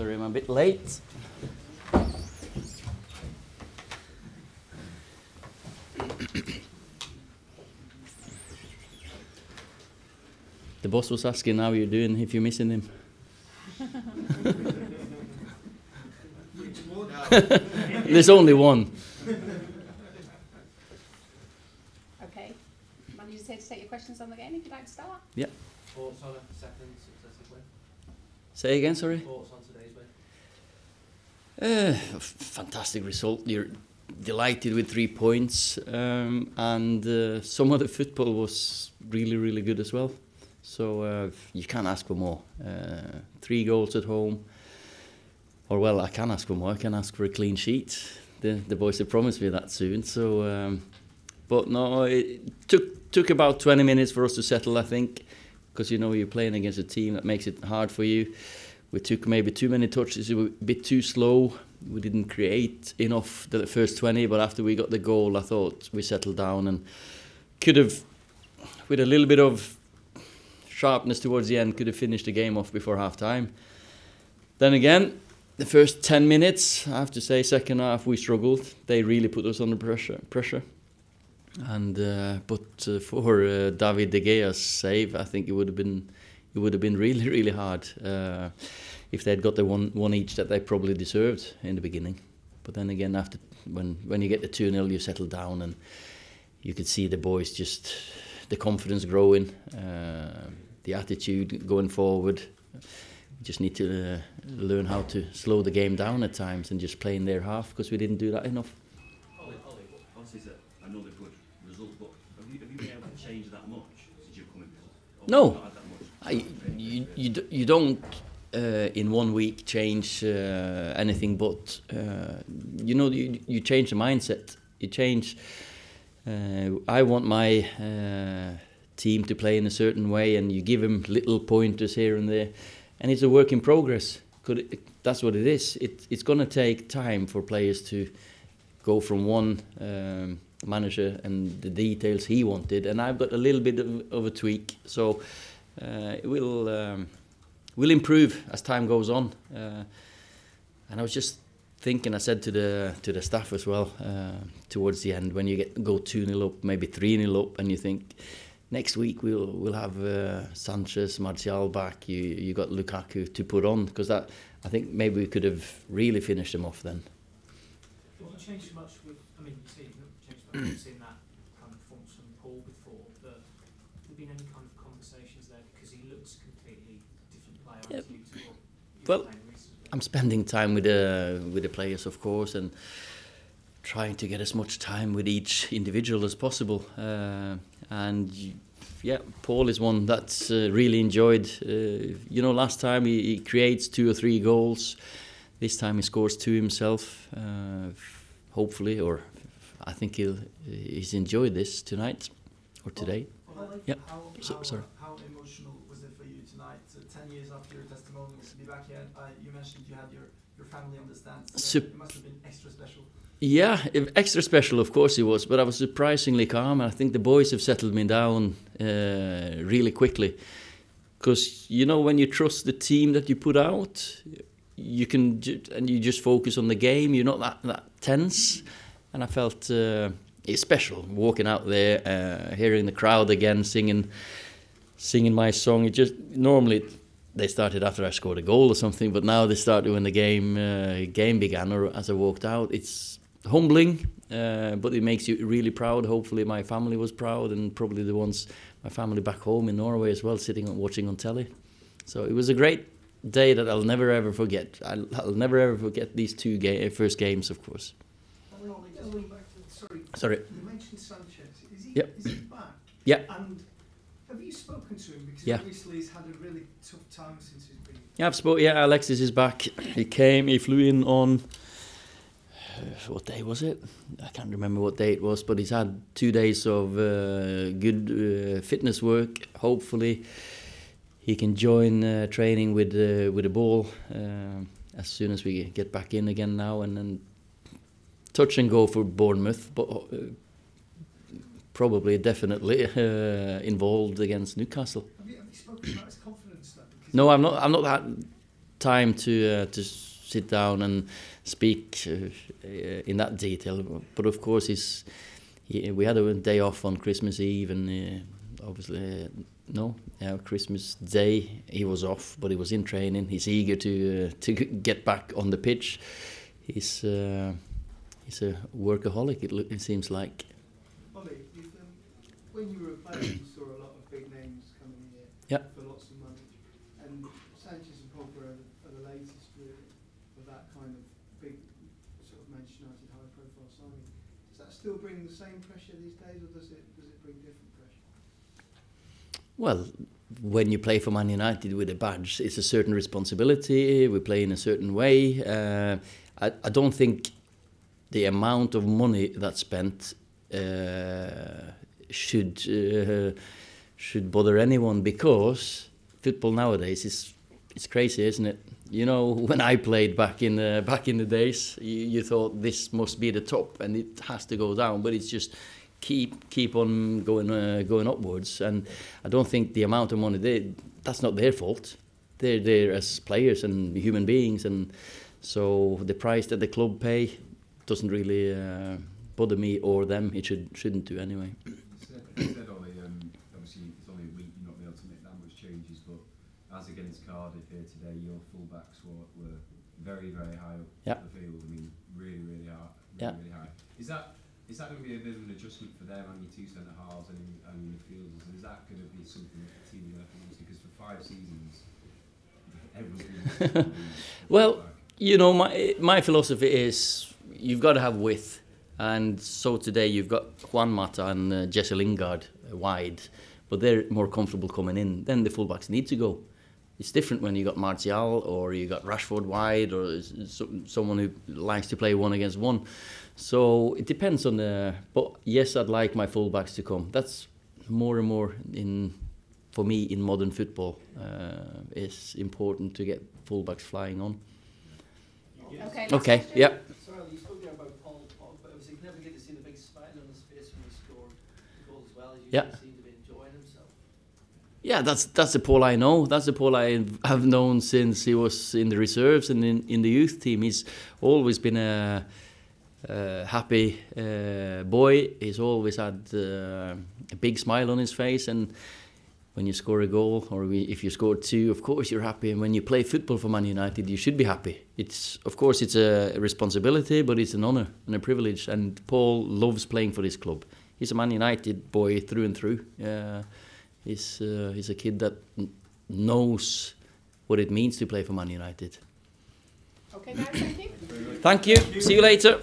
Sorry, I'm a bit late. The boss was asking how you're doing, if you're missing him. There's only one. Okay. Manager's here to take your questions on the game if you'd like to start. Yeah. Thoughts on a second successive win? Say again, sorry? Thoughts on today's win? Fantastic result. You're delighted with 3 points, and some of the football was really, really good as well. So you can't ask for more. 3 goals at home. Or well, I can ask for more. I can ask for a clean sheet. The boys have promised me that soon. So, but no, it took about 20 minutes for us to settle, I think, because you know you're playing against a team that makes it hard for you. We took maybe too many touches. We were a bit too slow. We didn't create enough the first 20. But after we got the goal, I thought we settled down and could have, with a little bit of sharpness towards the end, could have finished the game off before half time. Then again, the first 10 minutes, I have to say, second half we struggled. They really put us under pressure. And but for David De Gea's save, I think it would have been really, really hard if they'd got the one each that they probably deserved in the beginning. But then again, after when you get the 2-0, you settle down and you could see the boys just the confidence growing, the attitude going forward. We just need to learn how to slow the game down at times and just play in their half, because we didn't do that enough. Ole, obviously it's another good result, but have you been able to change that much since you've come in? No, you don't in 1 week change anything, but you know, you change the mindset. You change. I want my team to play in a certain way, and you give them little pointers here and there. And it's a work in progress. That's what it is. It's going to take time for players to go from one manager and the details he wanted, and I've got a little bit of a tweak. So it will improve as time goes on. And I was just thinking, I said to the staff as well towards the end, when you go 2-0 up, maybe 3-0 up, and you think, next week we'll have Sanchez, Martial back. You got Lukaku to put on, because that, I think maybe we could have really finished them off then. Have you changed much with? I mean, you say you've not changed much. You've seen that kind of performance from Paul before. But have there been any kind of conversations there, because he looks a completely different player to you to what you've Well, playing recently? I'm spending time with the players, of course, and trying to get as much time with each individual as possible. And yeah, Paul is one that's really enjoyed. You know, last time he creates 2 or 3 goals. This time he scores 2 himself. Hopefully, or I think he's enjoyed this tonight or today. Yeah. Sorry. How emotional was it for you tonight? 10 years after your testimonials to be back here. You mentioned you had your family on the stands. So it must have been extra special. Yeah, extra special, of course it was, but I was surprisingly calm. I think the boys have settled me down really quickly, because you know, when you trust the team that you put out, you can and you just focus on the game. You're not that tense, and I felt it's special walking out there, hearing the crowd again singing my song. It just normally they started after I scored a goal or something, but now they started when the game began or as I walked out. It's humbling, but it makes you really proud. Hopefully my family was proud, and probably my family back home in Norway as well, sitting and watching on telly. So it was a great day that I'll never ever forget. I'll never ever forget these 2 first games, of course. Sorry. You mentioned Sanchez. Is he back? Yeah. And have you spoken to him? Because obviously he's had a really tough time since he's been. Yeah, Alexis is back. He flew in on. What day was it? I can't remember what day it was, but he's had 2 days of good fitness work. Hopefully he can join training with the ball as soon as we get back in again now, and then touch and go for Bournemouth, but probably definitely involved against Newcastle. Have you spoken about his confidence then? No, I'm not that time to sit down and speak in that detail. But of course, we had a day off on Christmas Eve, and obviously Christmas Day he was off, but he was in training. He's eager to get back on the pitch. He's a workaholic. It seems like. Ole, when you were a player, you saw a lot of big names coming here for lots of money, and Sanchez and Pogba are the latest really of that kind of big sort of Manchester United high-profile signing. Does that still bring the same pressure these days, or does it bring different pressure? Well, when you play for Man United with a badge, it's a certain responsibility. We play in a certain way. I don't think the amount of money that's spent should bother anyone, because football nowadays it's crazy, isn't it? You know, when I played back in the days, you thought this must be the top and it has to go down, but it's just keep on going upwards. And I don't think the amount of money that's not their fault. They're there as players and human beings, and so the price that the club pay doesn't really bother me or them. It shouldn't do anyway. You said, Ole, obviously it's only a week, you're not able to make that much changes, but as against Cardiff here today, your fullbacks were very, very high up the field. I mean, really, really high. Really high. Is that going to be a bit of an adjustment for them and your two centre halves and your midfielders? And is that going to be something that the team will have to use? Because for 5 seasons, everyone's been well, you know, my philosophy is you've got to have width. And so today you've got Juan Mata and Jesse Lingard wide, but they're more comfortable coming in. Then the fullbacks need to go. It's different when you got Martial or you got Rashford wide, or someone who likes to play 1 against 1. So it depends on the. But yes, I'd like my fullbacks to come. That's more and more for me in modern football. It's important to get fullbacks flying on. Okay. Yeah. Sorry, you spoke there about Paul Pogba. Obviously, you never get to see the big smile on his face when he scored the goal as well. As you seem to be enjoying himself. Yeah, that's the Paul I know. That's the Paul I have known since he was in the reserves and in the youth team. He's always been a happy boy. He's always had a big smile on his face, and when you score a goal, or if you score 2, of course you're happy. And when you play football for Man United, you should be happy. Of course it's a responsibility, but it's an honour and a privilege. And Paul loves playing for this club. He's a Man United boy through and through. He's a kid that knows what it means to play for Man United. Okay, guys, thank you. Thank you. See you later.